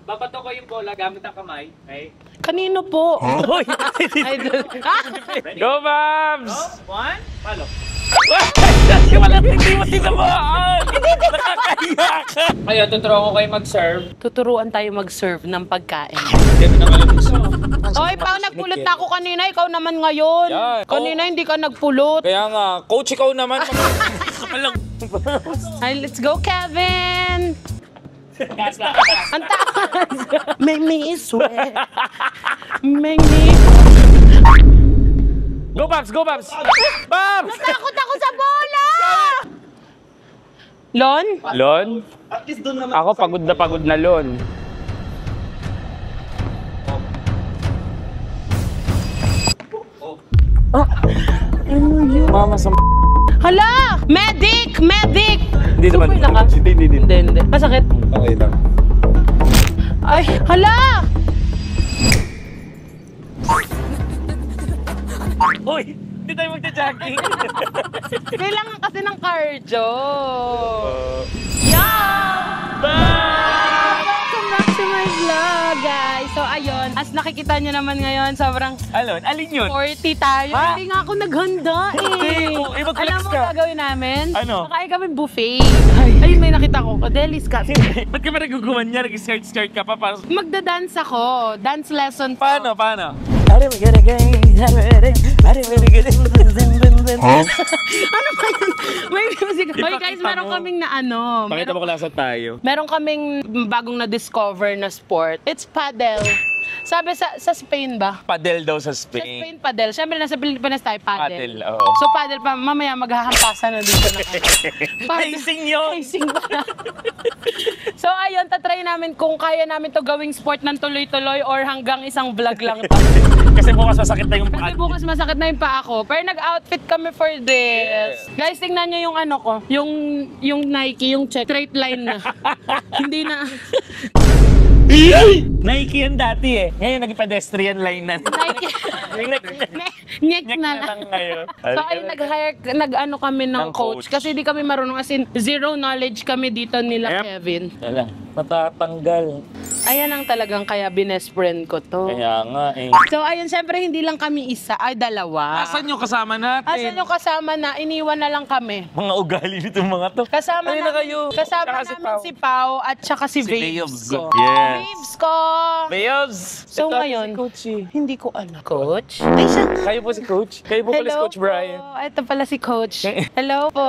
Babato ko yung bola gamit ang kamay. Okay? Kanino po? Hoy! Go, Babs! So, 1, follow. Hindi mo tinamaan! Nakakahiya ka! Ngayon, tuturo ko kayo mag-serve. Tuturuan tayo mag-serve ng pagkain. Ganun naman yung gusto. Oy, Pao, nagpulot na ako kanina. Ikaw naman ngayon. Yan. Kanina hindi ka nagpulot. Kaya nga, coach ikaw naman. Ay, let's go, Kevin! Gas lang. Ang taas! Make me sweat. Make me... Go, Babs! Go, Babs! Babs! Takot ako sa bola! Lon? Lon? Ako pagod na Lon. Mama sa Hala! Medic! Medic! Hindi naman. Super lang ka? Hindi. Masakit? Okay lang. Ay, hala! Hoy! Hindi tayo magja-jogging. Kailangan kasi ng cardio. Welcome back to my vlog, guys. So, ayun. As nakikita nyo naman ngayon, sobrang Alon, alin yun? 40 tayo. Ha? Hindi nga ako naghanda eh. Hindi, mag-flex Alam mo ka. ang gagawin namin? Ano? Kakain kami buffet. Ayun, may nakita ko. Delis ka. Ba't ka ba naguguman niya? Nag-skirt ka pa para... Magda-dance ako. Dance lesson po. Paano? Paano? Ano ba yun? May music. Hoy guys, Ipakita meron mo. kaming na ano. Pakita mo kung nasa tayo. Meron kaming bagong na-discover na sport. It's paddle. Sabi sa Spain ba? Padel daw sa Sa Spain. Spain, paddle. Siyempre, nasa Pilipinas tayo, paddle. Paddle, oo. So, paddle pa. Mamaya, maghahampasan na dito na kami. Racing yun! Racing ba? So, ayun, tatry namin kung kaya namin to gawing sport ng tuloy-tuloy or hanggang isang vlog lang to. Kasi bukas masakit na yung Kasi bukas masakit na yung paa ko. Pero nag-outfit kami for this. Guys, tingnan nyo yung ano ko. Yung Nike, yung check. Straight line na. Hindi na. Nike yan dati eh. Ngayon naging pedestrian line na. Nike. Nyek Nyek na na lang lang. ngayon. So ayun, nag-ano kami ng coach. Kasi di kami marunong, as in, zero knowledge kami dito nila, Yep. Kevin. Wala. Matatanggal. Ayan ang talagang kaya best friend ko to. Kaya nga eh. So ayun, syempre hindi lang kami isa, ay dalawa. Asan yung kasama natin? Asan yung kasama na iniwan na lang kami? Mga ugali nitong mga to. Kasama Ayun na kayo. Kasama Tsaka si namin Pao. si Pao at saka si Si Babes ko. Babes. Yes. Babes ko! Bayos! So Ito ngayon, si Coach eh. hindi ko alam. Coach? Ay, siya nga. Kayo po si Coach. Kayo po pala si Coach Brian. po. Ito pala si Coach. Hello po.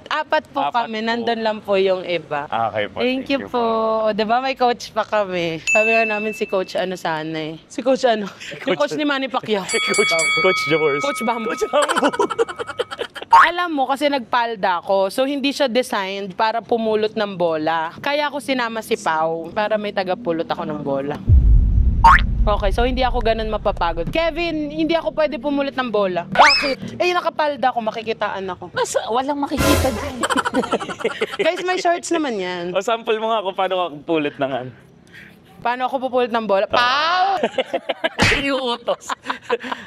Apat po Apat kami. po. Nandun lang po yung iba. Okay po. Thank you po. O, diba may coach pa kami? Sabi nga namin si Coach ano sana eh. Si Coach ano? Yung coach ni Manny Pacquiao. Coach Jors. Coach Bambo. Coach Bambo. Alam mo, kasi nagpalda ako, so hindi siya designed para pumulot ng bola. Kaya ako sinama si Pao para may tagapulot ako ng bola. Okay, so hindi ako ganun mapapagod. Kevin, hindi ako pwede pumulot ng bola. Bakit? Eh, nakapalda ako, makikitaan ako. Walang makikita dyan. Guys, may shorts naman yan. O sample mo nga kung paano ka pulot ng ano. Paano ako pupulot ng bola? Pao! Yung utos.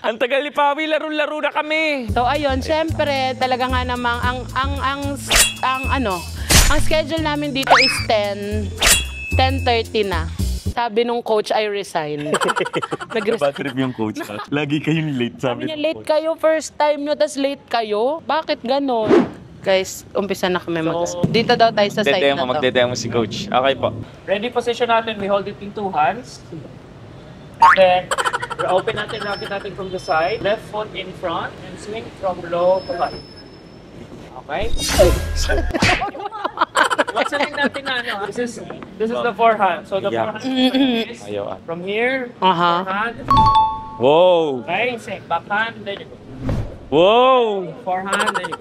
Ang tagal ni Pawi, laro-laro na kami. So ayun, syempre, talaga nga namang ang schedule namin dito is 10:30 na. Sabi nung coach, I resign. Bad trip yung coach. Lagi kayong late, Sabi niya, late kayo, first time nyo, tas late kayo? Bakit ganon? Guys, umpisa na kami dito daw tayo sa site na to. Magdedemo si coach. Okay po. Ready position natin, we hold it in two hands. And then, open natin, racket natin from the side. Left foot in front and swing from low to high. Okay? Wagsaling natin na ano. This is the forehand. So the Yeah. forehand is Ayaw. from here, Aha. forehand. Wow! Okay, same. Backhand, then you go. Wow! Forehand, then you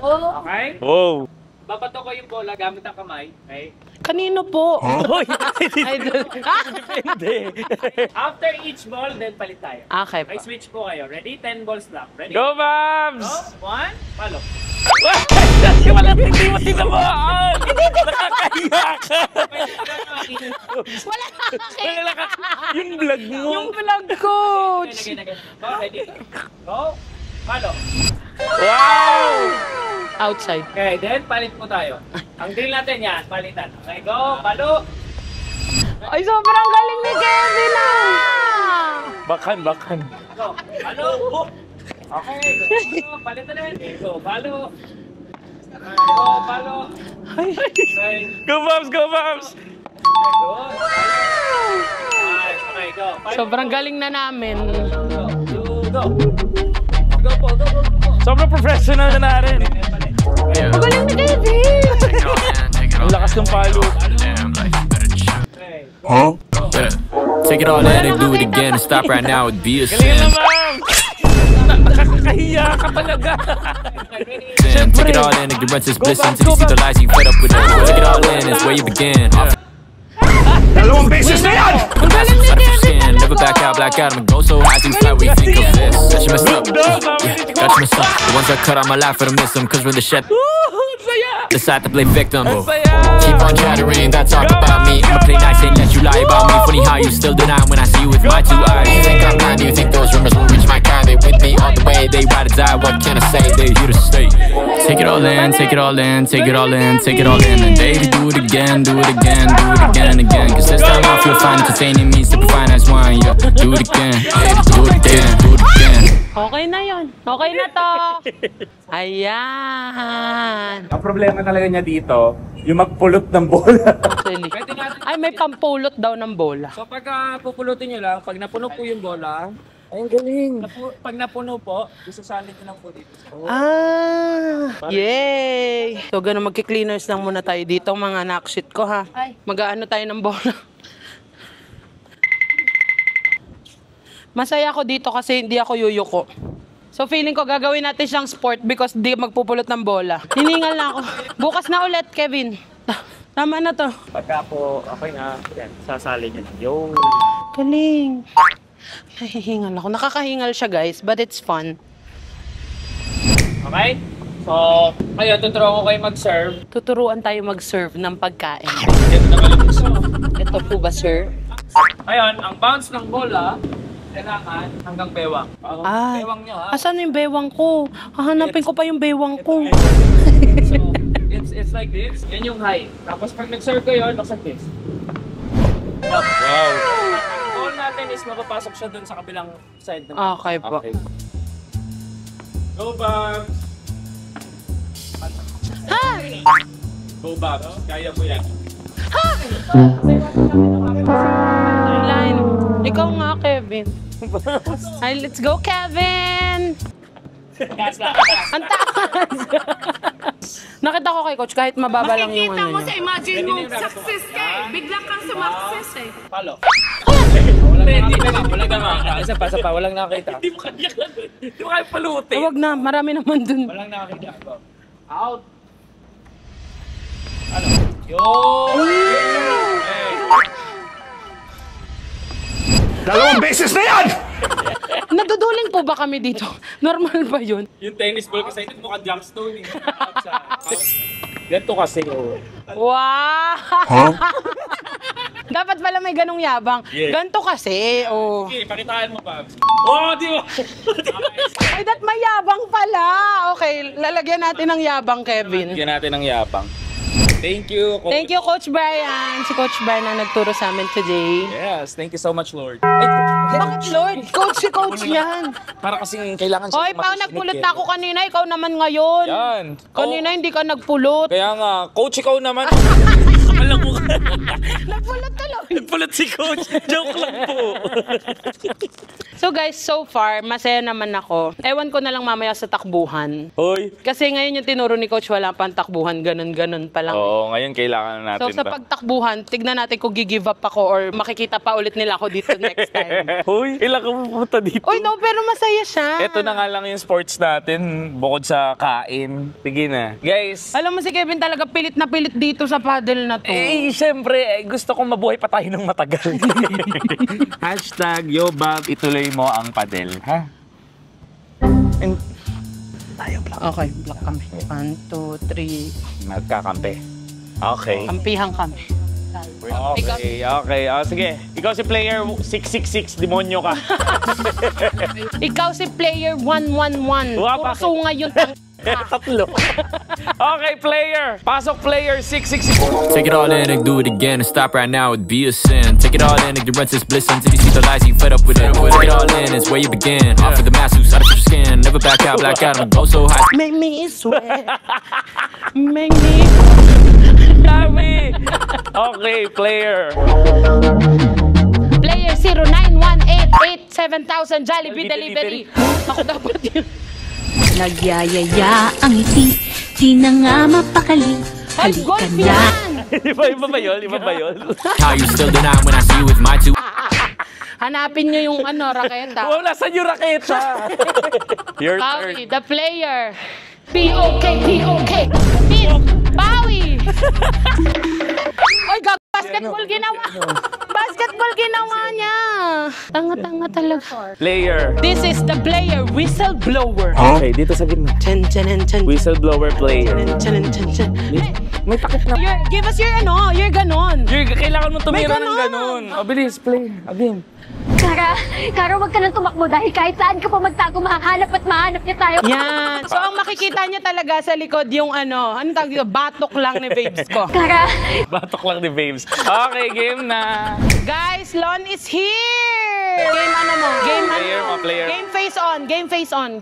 go. Okay? Wow! Babato ko yung bola gamit ang kamay. Okay? Kanino po? Hoy! Idol. Depende. After each ball, then palit tayo. Okay Okay, po. switch po kayo. Ready? 10 balls lang. Ready? Go, Babs! Go. 1, follow. Hindi mo tinamaan! Nakakahiya ka! Wala Wala ka! Yung vlog mo! yung vlog, coach! Go, ready? Go. Follow. Wow! Outside. Okay, then palit po tayo. Ang drill natin yan, palitan. Okay, go, follow. Ay, sobrang galing ni Kevin ah! Bakan. Go. Palo. Okay. Go. Palitan na yun. Go. Palo. Go. Palo. Okay. Go, Babs! Go, Babs! Good. Okay, go. Sobrang galing na namin. Go. Go po. Sobrang professional na natin. Ang galing ni Kevin! Ang lakas ng palo. Huh? Yeah. Take it all in and do it again and stop right now would be a Galing sin. na, Babs! Nakakahiya ka talaga. Sin. Take it all in, ignorance is bliss until you see the lies you fed up with it. Take it all in, it's where you begin. Dalawang beses na yan! Ang galing ni Kevin! Never back out, black out, I'ma go so high, too fly, we think of this. Got you messed up. Yeah, got you messed up. The ones that cut out my life, I miss them, cause when the shit decide to play victim. Keep on chattering, that talk about me. I'ma play nice and let you lie about me. Funny how you still deny when I see you with my two eyes. You think I'm lying, you think those rumors will reach my kind. They with me all the way, they ride or die, what can I say? They here to stay. Take it all in, take it all in, take it all in, take it all in. And baby, do it again, do it again, do it again and again. Cause this time I feel fine, entertaining me, super fine as wine. Yeah, do it again, baby, do it again, do it again. Okay na yun. Okay na to. Ayan. Ang problema talaga niya dito, yung magpulot ng bola. Actually. Ay, may pampulot daw ng bola. So pagka pupulutin nyo lang, pag napuno po yung bola, ay galing. Pag napuno po, isasalin nyo lang po dito. Ah! Yay! So, ganun, magki-cleaners lang muna tayo dito, mga nakshit ko, ha? Mag-aano tayo ng bola. Masaya ako dito kasi hindi ako yuyuko. So, feeling ko gagawin natin siyang sport because di magpupulot ng bola. Hiningal na ako. Bukas na ulit, Kevin. Tama na to. Pagka po, okay na, yan, sasalin nyo lang. Yo! Galing. Nahihingal ako. Nakakahingal siya, guys, but it's fun. Okay? So, kayo, tuturuan ko kayo mag-serve. Tuturuan tayo mag-serve ng pagkain. Ito naman yung gusto. Ito po ba, sir? Ngayon, ang bounce ng bola, kailangan hanggang bewang. Ay. Bewang nyo, ha? Asan yung bewang ko? Hahanapin ko pa yung bewang ko. So, it's like this. Yan yung high. Tapos pag nag-serve kayo, looks like this. Up. Wow. Ang goal natin is mapapasok siya dun sa kabilang side. Okay po. Go, Babs! Hi! Go, Babs! Kaya mo yan. Line. Ikaw nga, Kevin. Hi, let's go, Kevin! Gas lang. Ang taas! Nakita ko kay Coach, kahit mababa lang yung Makikita ano mo niya. sa imagine mo, success ka eh. Bigla kang sumakses eh. Palo. Hindi naman. Walang nakakita. Isa pa. Walang nakakita. Hindi mo kaya palutin. Huwag na, marami naman dun. Walang nakakita. Go. Out. Ano? Yun! Dalawang beses na yan! Naduduling po ba kami dito? Normal ba yun? Yung tennis ball kasi ito mukhang jumpstone eh. Ganito kasi oh. Wow! Dapat pala may ganong yabang. Yeah. Ganto kasi, oh. Okay, pakitaan mo, Babs. Oh, di ba? Ay, that may yabang pala. Okay, lalagyan natin ng yabang, Kevin. Bigyan natin ng yapang. Thank you. Thank you, Coach Brian. Si Coach Brian na nagturo sa amin today. Yes, thank you so much, Lord. Bakit, Lord? Coach si Coach yan. Para kasing kailangan siya. Hoy, Pao, nagpulot na ako kanina. Ikaw naman ngayon. Yan. Kanina hindi ka nagpulot. Kaya nga, coach ikaw naman. Alam mo ka. Nagpulot ka lang. Nagpulot si coach. Joke lang po. So guys, so far, masaya naman ako. Ewan ko na lang mamaya sa takbuhan. Hoy. Kasi ngayon yung tinuro ni Coach, wala pang takbuhan. Ganun-ganun pa lang. Oo, ngayon kailangan na So natin sa ba? pagtakbuhan, tignan natin kung give up ako or makikita pa ulit nila ako dito next time. Hoy, kailan ka pupunta dito? Uy, no, pero masaya siya. Ito na nga lang yung sports natin, bukod sa kain. Sige na. Guys, Alam mo si Kevin talaga pilit na pilit dito sa paddle na to. syempre, gusto kong mabuhay pa tayo ng matagal. Hashtag YoBab, ituloy mo ang padel, ha? And, Okay, block kami. 1, 2, 3. magkakampi. Okay. Kampihan kami. Okay, okay. Sige. Ikaw si player 666, demonyo ka. Ikaw si player 111. Wow, Puro bakit? sunga yun. Tatlo. Okay, player. Pasok player 666. Take it all in and do it again. And stop right now would be a sin. Take it all in, ignorance is bliss. Until you see the lies, you fed up with it. Take it all in, it's where you begin. Off of the mask, who's out of your skin. Never back out, black out, and go so high. Make me sweat. Make me... Dami. Okay, player. Player 091887,000 Jollibee Delivery. Ako dapat yun. Nagyayaya ang ngiti, di na nga mapakali. Ay, golf Halika na. yan! Iba ba yun? Iba ba yun? How you still denying when I see you with my two? Hanapin nyo yung raketa. Wow, nasan yung raketa? Your turn. Pawi, the player. POK, POK. Miss Pawi. Ay, basketball ginawa. Basketball ginawa niya. Tanga-tanga talaga. Player. This is the player whistleblower. Okay, dito sa gitna. Chan, chan, chan. Whistleblower player. Chan, chan, chan. May takip na. Give us your your ganon. Kailangan mo tumira ng ganon. ganon. O, bilis, play. Again. Kara, wag ka nang tumakbo dahil kahit saan ka pa magtago, mahanap at mahanap niya tayo. Yan. So, ang makikita niya talaga sa likod yung anong tawag dito, batok lang ni babes ko. Kara, Batok lang ni Babes. Okay, game na. Guys, Lon is here! Game ano mo? Game Player mo, player. Game face on. Game face on.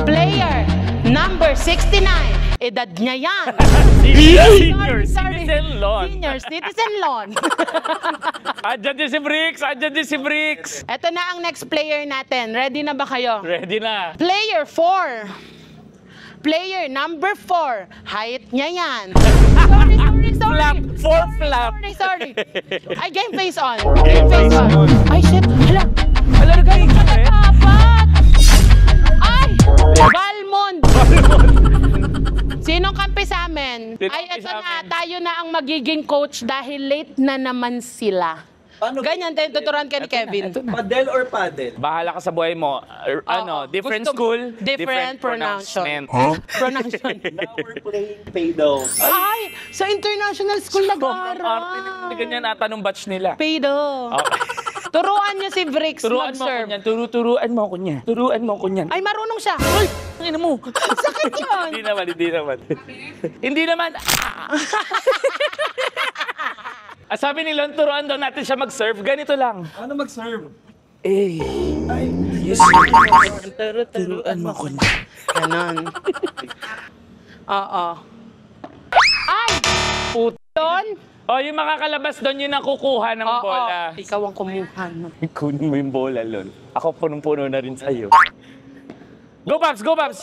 Player number 69. Edad niya yan. Senior Sorry. citizen lawn. Senior citizen Lon. Andyan din si Bricks. Andyan din si Bricks. Ito na ang next player natin. Ready na ba kayo? Ready na. Player 4. Player number 4. Height niya yan. Sorry. Flap. Four flap. Sorry. Ay, game face on. Game face on. Ay, shit. Hala. Hala, nagay ka eh. Dapat. Ay, Balmond. Sinong kampi sa amin? Sinong Ay, kampi eto sa na. amin? Tayo na ang magiging coach dahil late na naman sila. Ganyan tayo tuturuan ka ni Kevin. Padel or paddle? Bahala ka sa buhay mo. Different Gusto- school, different pronouncement. pronouncement. Now we're playing Paydo. Ay, sa international school nag-aaral. Hindi ganyan ata nung batch nila. Paydo. Okay. Turuan niyo si Bricks Turuan mo ako mag-serve. niyan. Turuan mo ako niyan. Turuan mo ako niyan. Ay, marunong siya. Ay, ang ina mo. Sakit yun. Hindi naman, hindi naman. Hindi naman. Sabi ni Lon, turuan daw natin siya mag-serve. Ganito lang. Ano mag-serve? Turuan mo ako niyan. Ganon. Oo. Ay! Puton! O, yung makakalabas doon, yung nakukuha ng bola. Ikaw ang kumuha. No? Kunin mo yung bola, Lon. Ako punong-puno na rin sa'yo. Go, Babs! Go, Babs!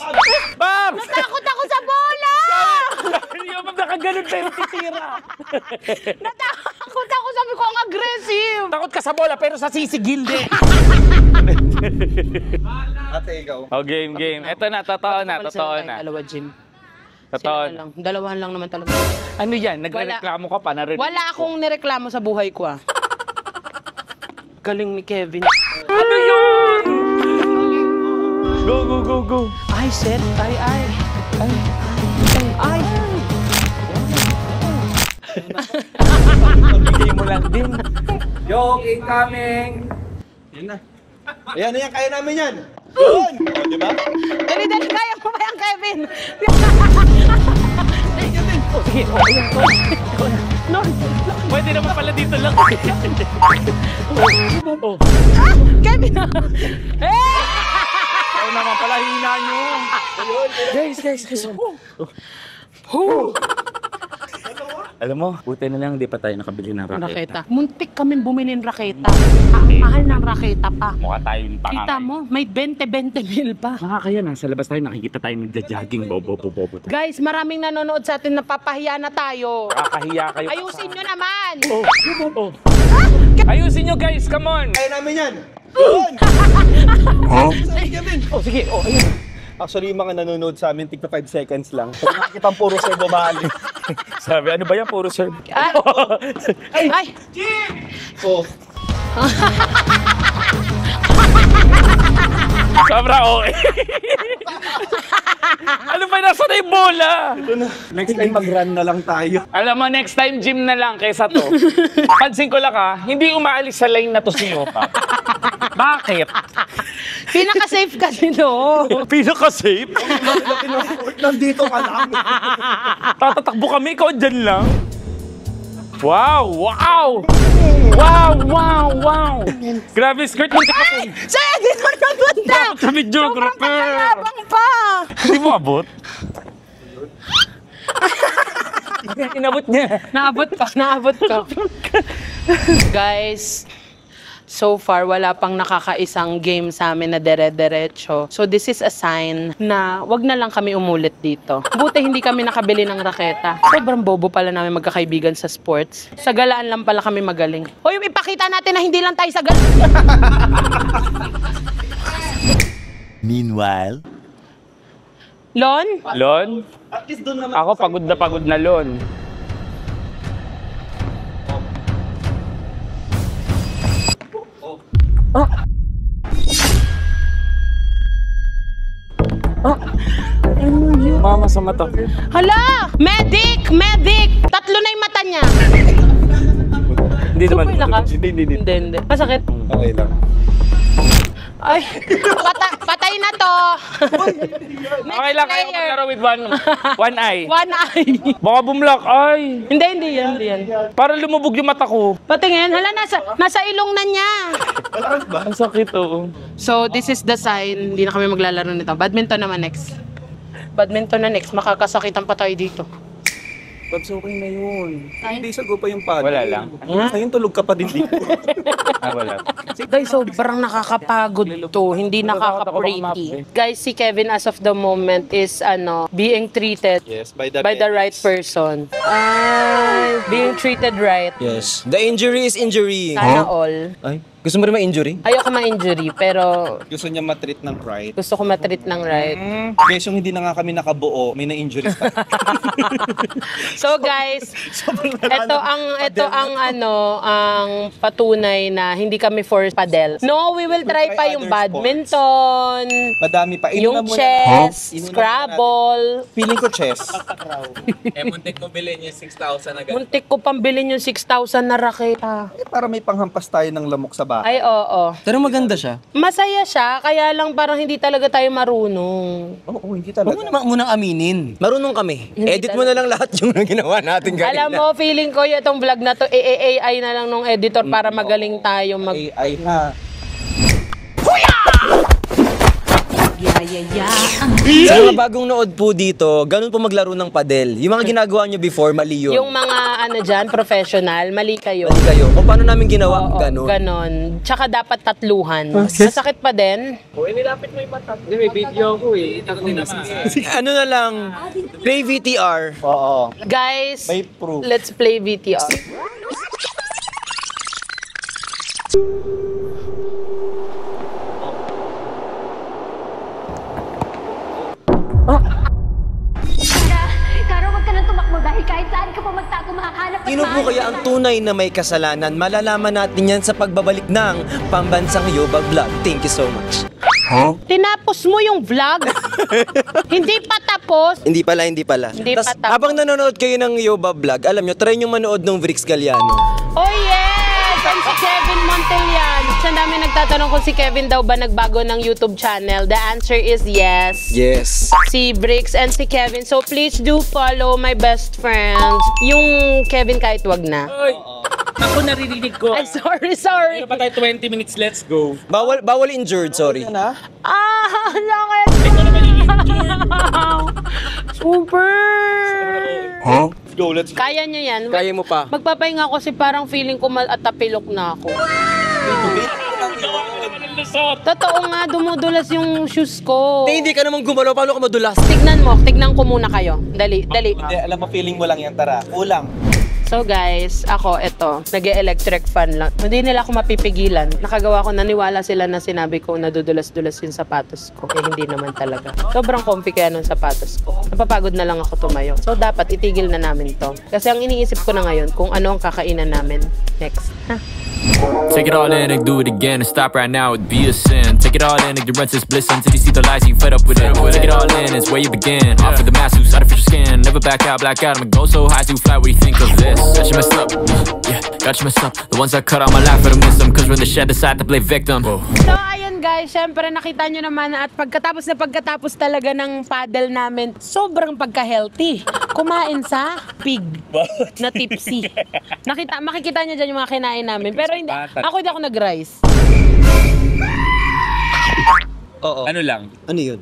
Babs! Natakot ako sa bola! Hindi mo nakaganon pero titira. Natakot ako. Sabi ko ang aggressive. Takot ka sa bola pero sa sisig hindi. Ate, ikaw. O, game. Eto na, totoo na. Dalawa, Jim. Totoo Sila na. lang. Dalawahan lang naman talaga. Ano yan? Nagreklamo ka pa, narinig Wala ko. akong nireklamo sa buhay ko, ah. Galing ni Kevin. Ano yun? Go. Ay, shit. Ay. Pagigay mo lang din. Yo, incoming! Yan na. Ayan, kaya namin yan. Yun! O, di ba? Dali, kaya mo ba yan, Kevin? Sige, ayan ko. Pwede naman pala dito lang. Kevin! Eh! Ayaw naman pala, hina nyo. Guys. Alam mo, buti na lang, di pa tayo nakabili ng raketa. Raketa. Muntik kami bumili ng raketa. Mahal ng raketa pa. Mukha tayong pangangay. Kita mo, may 20 mil pa. Nakakaya na, sa labas tayo nakikita tayo nagja-jogging, bobo. Guys, maraming nanonood sa atin, napapahiya na tayo. Nakakahiya kayo. Ayusin nyo naman! Ayusin nyo guys, come on! Kaya namin yan. Yun! Sige, ayun. Actually, yung mga nanonood sa amin, tigpa 5 seconds lang. Pag nakikita ang puro serve, bumali. Sabi, ano ba yan? Puro serve. Ay! Oh. Sobra okay. Ano ba nasa na yung bola? Next time, mag-run na lang tayo. Alam mo, next time gym na lang kaysa to. Pansin ko lang hindi umaalis sa line na to si Yopa. Bakit? Pinaka-safe kasi no. Pinaka-safe? Nandito ka lang. Tatatakbo kami, ikaw dyan lang. Wow! Wow! Wow! Wow! Wow! Grabe, skirt mo kapatid. Sa'yo, di ko napunta. Sa videographer. Sobrang pa. Hindi mo abot? Inabot niya. Naabot ko. Guys, so far, wala pang nakakaisang game sa amin na dere-derecho. So this is a sign na wag na lang kami umulit dito. Buti hindi kami nakabili ng raketa. Sobrang bobo pala namin magkakaibigan sa sports. Sa galaan lang pala kami magaling. Hoy, ipakita natin na hindi lang tayo sa galaan. Meanwhile, Lon? Lon? At least doon naman. Ako pagod na Lon. Mama sa mata. Hala! Medic! Tatlo na yung mata niya. Hindi naman. Super lakas. Hindi. Hindi. Masakit. Okay lang. Ay, patay na to. Okay lang, kayo maglaro with one eye. One eye. Baka bumlock, ay. Hindi yan. Parang lumubog yung mata ko. Patingin, hala, nasa ilong na niya. Ang sakit, oo. So, this is the sign. Hindi na kami maglalaro nito. Badminton naman next. Badminton na next. Makakasakitan pa tayo dito. Babs, okay na yun. Hindi sago pa yung pad. Wala lang. Ayun, tulog ka pa din dito. Wala. Guys, sobrang nakakapagod to. Hindi nakaka-pretty. Guys, si Kevin as of the moment is being treated Yes, by the right person. Being treated right. Yes. The injury is injury. Sana all. Ay, gusto mo rin ma-injury? Ayoko ma-injury, pero Gusto niya matreat ng pride. gusto ko matreat ng right. Kasi yung hindi na nga kami nakabuo, may na-injury pa. So guys, ito ang patunay na hindi kami for padel. No, we will try pa yung badminton, Madami pa. yung chess, Scrabble. Feeling ko chess. Muntik ko bilhin yung 6,000 agad. Muntik ko pambilin yung 6,000 na raketa. Para may panghampas tayo ng lamok sa bahay. Ay, oo. Pero maganda siya. Masaya siya, kaya lang parang hindi talaga tayo marunong. Oo, hindi Huwag talaga. mo naman munang aminin. Marunong kami. Edit mo na lang lahat yung ginawa natin kanina. Alam mo, feeling ko itong vlog na to, AI na lang nung editor para magaling tayo mag... AI na. Sa mga bagong nood po dito, ganun po maglaro ng padel. Yung mga ginagawa nyo before, mali yun. Yung mga professional, mali kayo. Mali kayo. O paano namin ginawa? Oo, Ganun. ganon. Tsaka dapat tatluhan. Masakit pa din. Nilapit mo yung mata. May video ko eh. Ano na lang, play VTR. Oo. Guys, May proof. let's play VTR. Kara, wag ka nang tumakbo dahil kahit saan ka pa magtago, mahahanap at Sino po kaya ang tunay na may kasalanan? Malalaman natin yan sa pagbabalik ng Pambansang Yobag Vlog. Thank you so much. Tinapos mo yung vlog? Hindi pa tapos? Hindi pala. Hindi Tas, pa tapos. habang nanonood kayo ng Yoba Vlog, alam nyo, try nyo manood ng Vrix Galliano. Oh yes! Ang si Kevin Montelian. Sa dami nagtatanong kung si Kevin daw ba nagbago ng YouTube channel. The answer is yes. Yes. Si Brix and si Kevin. So please do follow my best friends. Yung Kevin kahit wag na. Ay, ako naririnig ko. Ay, sorry. Meron pa tayo 20 minutes, let's go. Bawal injured, sorry. Lakit. Super. Let's go, let's go. Kaya nyo yan. Kaya mo pa. Magpapahinga ako kasi parang feeling ko atapilok na ako. Totoo nga, dumudulas yung shoes ko. Hindi ka naman gumalaw, paano ka madulas? Tignan ko muna kayo. Dali. Hindi, alam mo, feeling mo lang yan, tara. Kulang. So guys, ako, nag-electric fan lang. Hindi nila ako mapipigilan. Nakagawa ko, naniwala sila na sinabi ko nadudulas-dulas yung sapatos ko. Eh, hindi naman talaga. Sobrang comfy kaya nung sapatos ko. Napapagod na lang ako tumayo. So dapat itigil na namin to. Kasi ang iniisip ko na ngayon, kung ano ang kakainan namin next. Take it all in and do it again. And stop right now would be a sin. Take it all in, ignorance is bliss until you see the lies, you fed up with it. Take it all in, it's where you begin. Off of the mask, who's artificial skin. Never back out, black out. I'ma go so high, too fly. What do you think of this? Got you messed up, yeah, got you messed up. The ones that cut out my life, but I miss them. Cause we're in the shed, decide to play victim. So ayun guys, syempre nakita nyo naman at pagkatapos talaga ng paddle namin, sobrang pagka-healthy. Kumain sa pig na tipsy. Makikita nyo dyan yung mga kinain namin. Pero hindi ako nag-rice. Oo. Ano lang? Ano yun?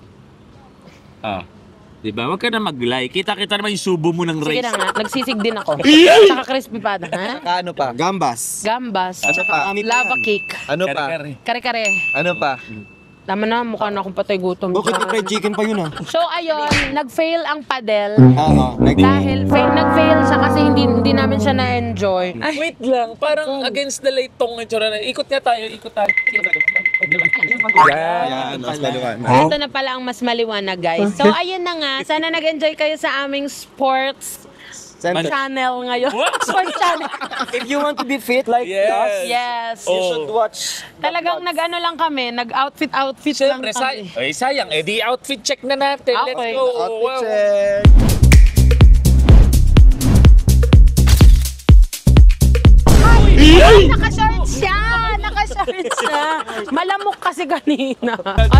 Diba? Huwag ka na mag-lie. Kita-kita naman yung subo mo ng Sige rice. na nga, nagsisig din ako. Tsaka crispy pata, ha? Ano pa? Gambas. Gambas. Ano pa? Lava cake. Ano pa? Kare-kare. Kare-kare. Ano pa? Tama na, mukha na akong patay gutom. Bakit yung fried chicken pa yun ah? So ayun, nag-fail ang paddle. Oo. Dahil nag-fail siya kasi hindi namin siya na-enjoy. Wait lang, parang against the light tong itsura na. Ikot nga tayo, ikot tayo. Yan, mas maliwanag. Ito na pala ang mas maliwanag, guys. So ayun na nga, sana nag-enjoy kayo sa aming sports channel ngayon. Sports channel. If you want to be fit like us, Yes. you should watch. Talagang nag-ano lang kami, nag-outfit lang Siyempre, kami. sayang. Di outfit check na natin. Let's Okay. go. Outfit Wow. check. Ay, naka-short siya! Naka-short siya! Malamok kasi kanina.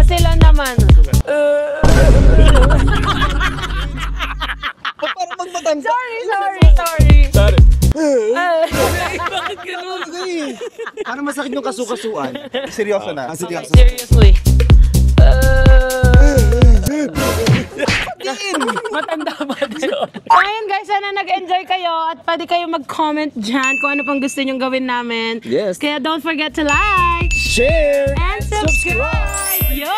Sila naman. Parang magmatanda. Sorry. Bakit ganun? Parang masakit yung kasukasuan. Seryoso na. Seryoso. Seriously. Matanda ba din? So, ayun guys, sana nag-enjoy kayo at pwede kayo mag-comment dyan kung ano pang gusto nyong gawin namin. Yes. Kaya don't forget to like, Share and subscribe! Yo!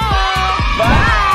Bye!